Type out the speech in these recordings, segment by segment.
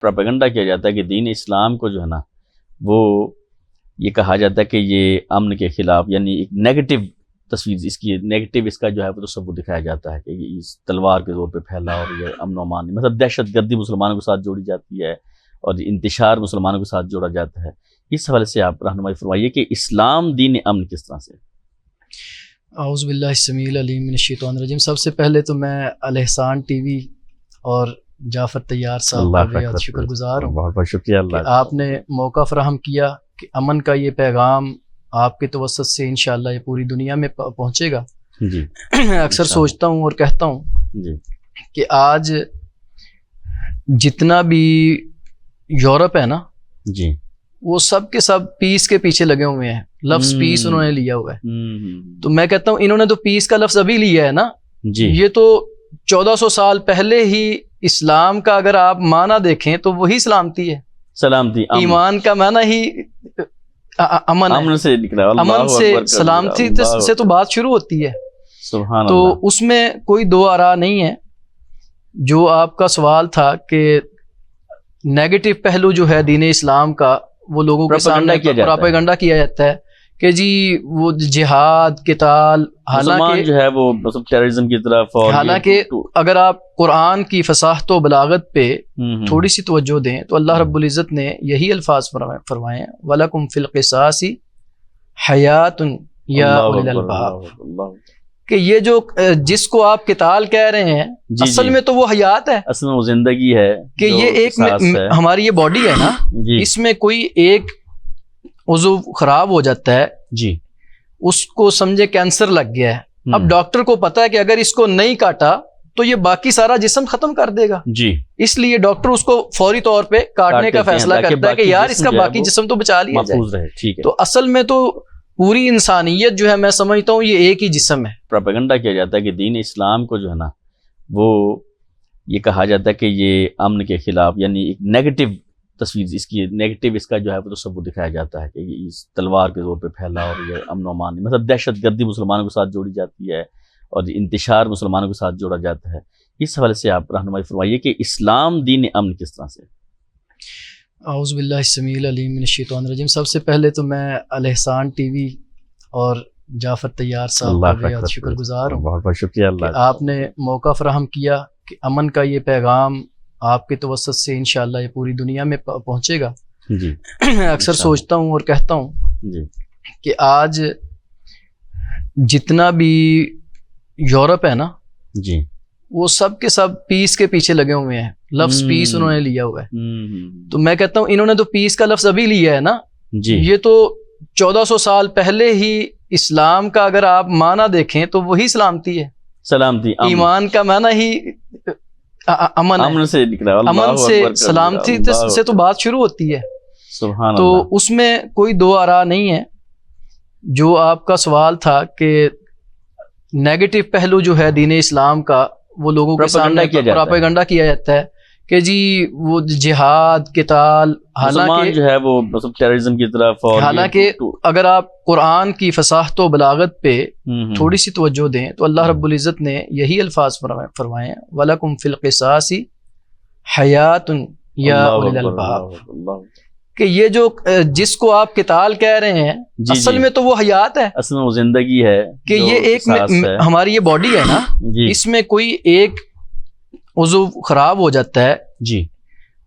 Propaganda کیا جاتا ہے کہ دین اسلام کو جو ہے نا وہ یہ کہا جاتا ہے کہ یہ امن کے خلاف، یعنی ایک نیگیٹو تصویر، اس کی نیگیٹو اس کا جو ہے وہ تصور دکھایا جاتا ہے کہ یہ اس تلوار کے زور پہ پھیلا اور یہ امن و امان، مطلب دہشت گردی مسلمانوں کے ساتھ جوڑی جاتی ہے اور انتشار مسلمانوں کے ساتھ جوڑا جاتا ہے۔ اس حوالے سے آپ رہنمائی فرمائیے کہ اسلام دین امن کس طرح سے؟ اعوذ باللہ السمیع العلیم من الشیطان الرجیم۔ سب سے پہلے تو میں الحسان ٹی وی اور جعفر طیار صاحب کا بہت شکر گزار ہوں، بہت بہت شکریہ اللہ، آپ نے موقع فراہم کیا کہ امن کا یہ پیغام آپ کے توسط سے انشاءاللہ یہ پوری دنیا میں پہنچے گا۔ جی اکثر سوچتا ہوں اور کہتا ہوں جی کہ آج جتنا بھی یورپ ہے نا جی وہ سب کے سب پیس کے پیچھے لگے ہوئے ہیں، لفظ پیس انہوں نے لیا ہوا ہے۔ تو میں کہتا ہوں انہوں نے تو پیس کا لفظ ابھی لیا ہے نا، جی یہ تو 1400 سال پہلے ہی اسلام کا اگر آپ معنی دیکھیں تو وہی سلامتی ہے، سلامتی، ایمان کا معنی ہی امن ہے، امن سے نکلا، امن سے سلامتی سے تو بات شروع ہوتی ہے۔ سبحان تو اللہ۔ اس میں کوئی دو آرا نہیں ہے۔ جو آپ کا سوال تھا کہ نیگیٹو پہلو جو ہے دین اسلام کا وہ لوگوں کے سامنے پروپیگنڈا کیا جاتا ہے کہ جی وہ جہاد قتال، حالانکہ جو ہے وہ مطلب ٹیررزم کی طرف، اور حالانکہ اگر آپ قرآن کی فصاحت و بلاغت پہ تھوڑی سی توجہ دیں تو اللہ رب العزت نے یہی الفاظ فرمائے ہیں وَلَكُمْ فِي الْقِصَاصِ حَيَاتٌ يَا أُولِي الْأَلْبَابِ، کہ یہ جو جس کو آپ قتال کہہ رہے ہیں اصل میں تو وہ حیات ہے، اصل میں وہ زندگی ہے کہ یہ ایک ہماری یہ باڈی ہے نا، اس میں کوئی ایک عضو خراب ہو جاتا ہے جی، اس کو سمجھے کینسر لگ گیا ہے، اب ڈاکٹر کو پتا ہے کہ اگر اس کو نہیں کاٹا تو یہ باقی سارا جسم ختم کر دے گا، جی، اس لیے ڈاکٹر اس کو فوری طور پہ کاٹنے کا فیصلہ کرتا ہے کہ یار اس کا باقی جسم تو بچا لیا جائے۔ تو اصل میں تو پوری انسانیت جو ہے میں سمجھتا ہوں یہ ایک ہی جسم ہے۔ پروپیگنڈا کیا جاتا ہے کہ دین اسلام کو جو ہے نا وہ یہ کہا جاتا ہے کہ یہ امن کے خلاف، یعنی ایک نیگیٹو تصویر، اس کی نیگیٹو اس کا جو ہے وہ تصور دکھایا جاتا ہے کہ یہ اس تلوار کے زور پہ پھیلا اور یہ امن و امان، مطلب دہشت گردی مسلمانوں کے ساتھ جوڑی جاتی ہے اور انتشار مسلمانوں کے ساتھ جوڑا جاتا ہے۔ اس حوالے سے آپ رہنمائی فرمائیے کہ اسلام دین امن کس طرح سے؟ اعوذ باللہ السمیع العلیم من الشیطان الرجیم۔ سب سے پہلے تو میں الحسان ٹی وی اور جعفر طیار صاحب کا بہت شکر گزار ہوں، بہت بہت شکریہ اللہ، آپ نے موقع فراہم کیا کہ امن کا یہ پیغام آپ کے توسط سے انشاءاللہ یہ پوری دنیا میں پہنچے گا۔ جی اکثر سوچتا ہوں اور کہتا ہوں جی کہ آج جتنا بھی یورپ ہے نا جی وہ سب کے سب پیس کے پیچھے لگے ہوئے ہیں، لفظ پیس انہوں نے لیا ہوا ہے۔ تو میں کہتا ہوں انہوں نے تو پیس کا لفظ ابھی لیا ہے نا، جی، یہ تو 1400 سال پہلے ہی اسلام کا اگر آپ معنی دیکھیں تو وہی سلامتی ہے، سلامتی، ایمان کا معنی ہی امن ہے، امن سے نکلا، امن سے سلامتی سے تو بات شروع ہوتی ہے۔ سبحان تو اللہ۔ اس میں کوئی دو آرا نہیں ہے۔ جو آپ کا سوال تھا کہ نیگیٹو پہلو جو ہے دین اسلام کا وہ لوگوں کے سامنے پروپیگنڈا کیا جاتا ہے کہ جی وہ جہاد قتال، حالانکہ جو ہے وہ مطلب ٹیررزم کی طرف، اور حالانکہ اگر آپ قرآن کی فصاحت و بلاغت پہ تھوڑی سی توجہ دیں تو اللہ رب العزت نے یہی الفاظ فرمائے ہیں وَلَكُمْ فِي الْقِصَاصِ حَيَاتٌ يَا أُولِي الْأَلْبَابِ، کہ یہ جو جس کو آپ قتال کہہ رہے ہیں اصل میں تو وہ حیات ہے، اصل میں وہ زندگی ہے، کہ یہ ایک ہماری یہ باڈی ہے نا، اس میں کوئی ایک عضو خراب ہو جاتا ہے جی،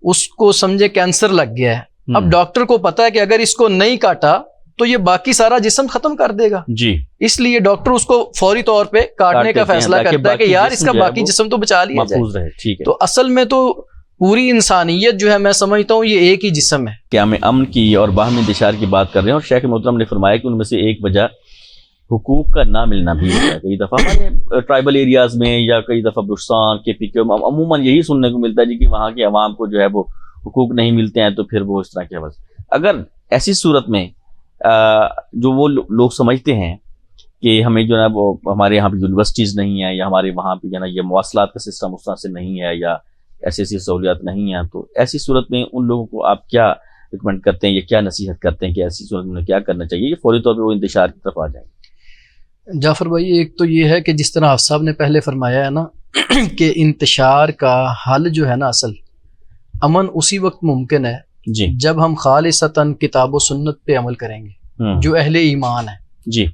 اس کو سمجھے کینسر لگ گیا ہے، اب ڈاکٹر کو پتا ہے کہ اگر اس کو نہیں کاٹا تو یہ باقی سارا جسم ختم کر دے گا، جی، اس لیے ڈاکٹر اس کو فوری طور پہ کاٹنے کا فیصلہ کرتا ہے کہ یار اس کا باقی جسم تو بچا لیا جائے۔ تو اصل میں تو پوری انسانیت جو ہے میں سمجھتا ہوں یہ ایک ہی جسم ہے۔ کیا ہم امن کی اور باہمی انتشار کی بات کر رہے ہیں، اور شیخ محترم نے فرمایا کہ ان میں سے ایک وجہ حقوق کا نہ ملنا بھی ہوتا ہے۔ کئی دفعہ ہمارے ٹرائبل ایریاز میں یا کئی دفعہ بلوچستان کے پی کے عموماً یہی سننے کو ملتا ہے جی کہ وہاں کے عوام کو جو ہے وہ حقوق نہیں ملتے ہیں، تو پھر وہ اس طرح کے بس اگر ایسی صورت میں جو وہ لوگ سمجھتے ہیں کہ ہمیں جو ہے وہ ہمارے یہاں پہ یونیورسٹیز نہیں ہیں یا ہمارے وہاں پہ جو ہے نا یہ مواصلات کا سسٹم اس طرح سے نہیں ہے یا ایسی سہولیات نہیں ہیں، تو ایسی صورت میں ان لوگوں کو آپ کیا ریکمینڈ کرتے ہیں یا کیا نصیحت کرتے ہیں کہ ایسی صورت میں کیا کرنا چاہیے کہ فوری طور پہ وہ انتشار کی طرف آ جائیں؟ جعفر بھائی، ایک تو یہ ہے کہ جس طرح آپ صاحب نے پہلے فرمایا ہے نا کہ انتشار کا حل جو ہے نا امن اسی وقت ممکن ہے جی جب ہم خالصتاً کتاب و سنت پہ عمل کریں گے، جو اہل ایمان ہے. جی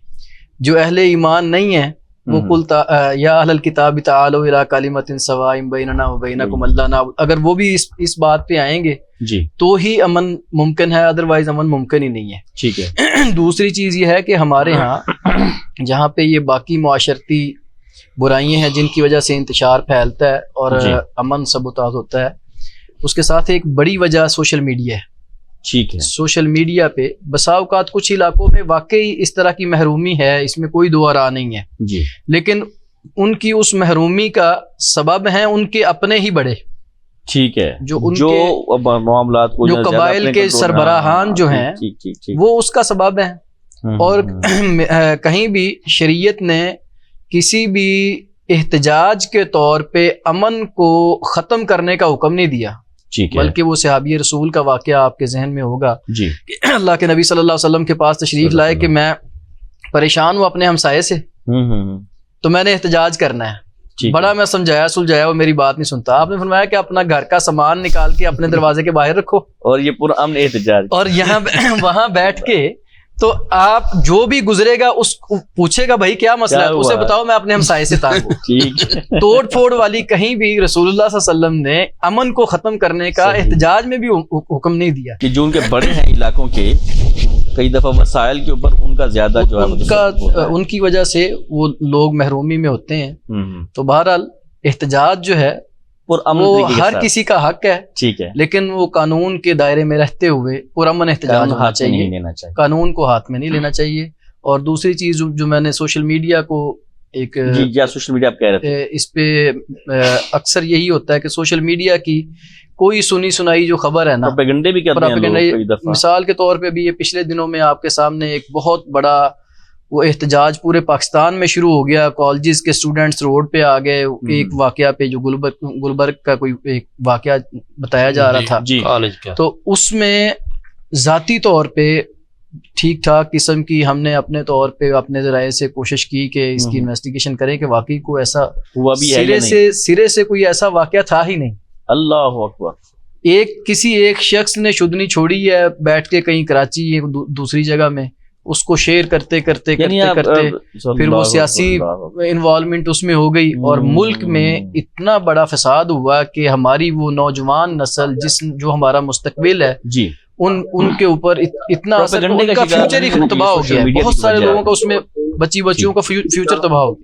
جو اہل ایمان نہیں ہے وہ یا اہل الکتاب تعالوا الی کلمۃ سواء بیننا وبینکم الا نعبد، اگر وہ بھی اس بات پہ آئیں گے جی تو ہی امن ممکن ہے، ادروائز امن ممکن ہی نہیں ہے. ٹھیک ہے. دوسری چیز یہ ہے کہ ہمارے ہاں جہاں پہ یہ باقی معاشرتی برائیاں ہیں جن کی وجہ سے انتشار پھیلتا ہے اور جی. امن سبوتاژ ہوتا ہے، اس کے ساتھ ایک بڑی وجہ سوشل میڈیا ہے. ٹھیک ہے. سوشل میڈیا پہ بسا اوقات کچھ علاقوں میں واقعی اس طرح کی محرومی ہے، اس میں کوئی دو راہ نہیں ہے، جی لیکن ان کی اس محرومی کا سبب ہیں ان کے اپنے ہی بڑے. ٹھیک ہے. جو ان جو کے معاملات کو جو قبائل کے سربراہان جو ہیں وہ اس کا سبب ہیں. اور کہیں بھی شریعت نے کسی بھی احتجاج کے طور پہ امن کو ختم کرنے کا حکم نہیں دیا، بلکہ وہ صحابی رسول کا واقعہ آپ کے ذہن میں ہوگا جی کہ اللہ کے نبی صلی اللہ علیہ وسلم کے پاس تشریف لائے کہ میں پریشان ہوں اپنے ہمسائے سے، تو میں نے احتجاج کرنا ہے. بڑا میں سمجھایا سلجھایا وہ میری بات نہیں سنتا. آپ نے فرمایا کہ اپنا گھر کا سامان نکال کے اپنے دروازے کے باہر رکھو اور یہ پورا امن احتجاج، اور یہاں وہاں بیٹھ کے تو آپ جو بھی گزرے گا اس پوچھے گا بھائی کیا مسئلہ ہے، اسے بتاؤ میں اپنے ہمسائے سے تانگ ہوں. توڑ پھوڑ والی کہیں بھی رسول اللہ صلی اللہ علیہ وسلم نے امن کو ختم کرنے کا احتجاج میں بھی حکم نہیں دیا. کہ جو ان کے بڑے ہیں علاقوں کے کئی دفعہ وسائل کے اوپر ان کا زیادہ جو ہے ان کی وجہ سے وہ لوگ محرومی میں ہوتے ہیں. تو بہرحال احتجاج جو ہے وہ ہر کسی کا حق ہے، ٹھیک ہے، لیکن وہ قانون کے دائرے میں رہتے ہوئے پرامن احتجاج ہونا چاہیے، قانون کو ہاتھ میں نہیں لینا چاہیے. اور دوسری چیز جو میں نے سوشل میڈیا کو ایک سوشل میڈیا آپ کہہ رہے تھے، اس پہ اکثر یہی ہوتا ہے کہ سوشل میڈیا کی کوئی سنی سنائی جو خبر ہے نا، پروپیگنڈے بھی کرتے ہیں لوگ. مثال کے طور پہ بھی یہ پچھلے دنوں میں آپ کے سامنے ایک بہت بڑا وہ احتجاج پورے پاکستان میں شروع ہو گیا، کالجز کے اسٹوڈنٹس روڈ پہ آ گئے. ایک واقعہ پہ جو گلبرگ کا کوئی ایک واقعہ بتایا جا رہا تھا جی، تو اس میں ذاتی طور پہ ٹھیک ٹھاک قسم کی ہم نے اپنے طور پہ اپنے ذرائع سے کوشش کی کہ اس کی انویسٹیگیشن کریں کہ واقعی کوئی ایسا ہوا بھی ہے، سرے سے کوئی ایسا واقعہ تھا ہی نہیں. اللہ اکبر. کسی ایک شخص نے شدنی چھوڑی ہے بیٹھ کے کہیں کراچی یا دوسری جگہ میں، اس کو شیئر کرتے کرتے پھر وہ سیاسی انوالومنٹ اس میں ہو گئی اور ملک میں اتنا بڑا فساد ہوا کہ ہماری وہ نوجوان نسل جو ہمارا مستقبل ہے جی ان کے اوپر اتنا اثر، ان کا فیوچر ہی تباہ ہو گیا. بہت سارے لوگوں کا اس میں بچیوں کا فیوچر تباہ ہو گیا.